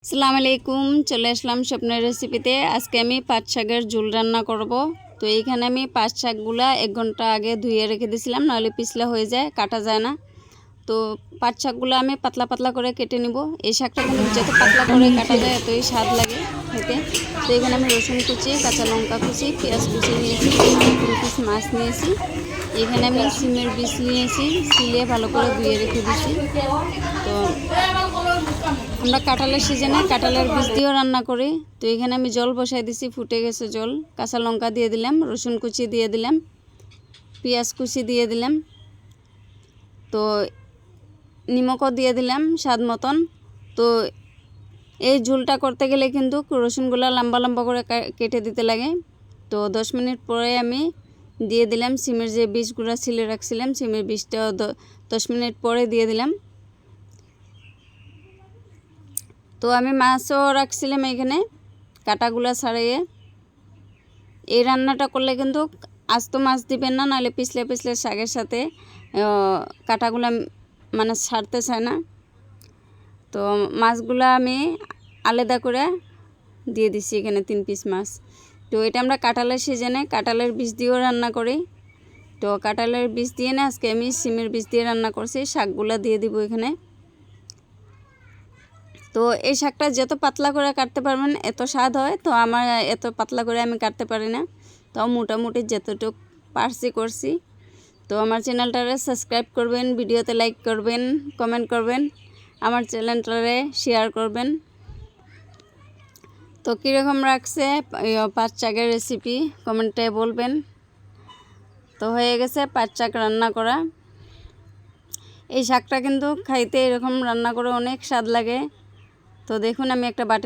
আসসালামু আলাইকুম, চলে আসলাম স্বপ্নের রেসিপিতে। আজকে আমি পাট শাকের ঝোল রান্না করব। তো এইখানে আমি পাট শাকগুলা 1 ঘন্টা আগে ধুয়ে রেখে দিয়েছিলাম, নাহলে পিছলা হয়ে যায়, কাটা যায় না। তো পাট শাকগুলো আমি পাতলা পাতলা করে কেটে নিব। এই শাকটা কিন্তু যত পাতলা করে কাটা যায় এতই স্বাদ লাগে খেতে। তো এখানে আমি রসুন কুচি, কাঁচা লঙ্কা কুচি, পেঁয়াজ কুচি নিয়েছি, 3 পিস মাছ নিয়েছি। এখানে আমি সিমের বীজ নিয়েছি, সিলিয়ে ভালো করে ধুয়ে রেখে দিয়েছি। তো আমরা কাঁঠালের সিজনে কাঁঠালের বীজ দিয়েও রান্না করি। তো এখানে আমি জল বসাই দিছি, ফুটে গেছে জল। কাঁচা লঙ্কা দিয়ে দিলাম, রসুন কুচি দিয়ে দিলাম, পেঁয়াজ কুচি দিয়ে দিলাম, তো নিমকও দিয়ে দিলাম স্বাদ মতন। তো এই ঝোলটা করতে গেলে কিন্তু রসুনগুলো লম্বা লম্বা করে কেটে দিতে লাগে। তো 10 মিনিট পরে আমি দিয়ে দিলাম সিমের যে বীজগুলো ছিলে রাখছিলাম, সিমের বীজটাও 10 মিনিট পরে দিয়ে দিলাম। তো আমি মাছও রাখছিলাম এখানে, কাটাগুলা ছাড়িয়ে। এই রান্নাটা করলে কিন্তু আস্ত মাছ দিবেন না, নাহলে পিছলে পিছলে শাকের সাথে কাটাগুলা মানে ছাড়তে চায় না। তো মাছগুলা আমি আলাদা করে দিয়ে দিছি এখানে 3 পিস মাছ। তো এটা আমরা কাঁঠালের সিজনে কাঁঠালের বীজ দিয়েও রান্না করি। তো কাঁঠালের বীজ দিয়ে না আজকে আমি সিমের বীজ দিয়ে রান্না করছি। শাকগুলা দিয়ে দিব এখানে। তো এই শাকটা যত পাতলা করে কাটতে পারবেন এত স্বাদ হয়। তো আমার এত পাতলা করে আমি কাটতে পারি না, তো মোটামুটি যতটুকু পারছি করছি। তো আমার চ্যানেলটারে সাবস্ক্রাইব করবেন, ভিডিওতে লাইক করবেন, কমেন্ট করবেন, আমার চ্যানেলটারে শেয়ার করবেন। তো কীরকম রাখছে পাট শাকের রেসিপি কমেন্টে বলবেন। তো হয়ে গেছে পাট শাক রান্না করা। এই শাকটা কিন্তু খাইতে এরকম রান্না করে অনেক স্বাদ লাগে। তো দেখুন আমি একটা বাটি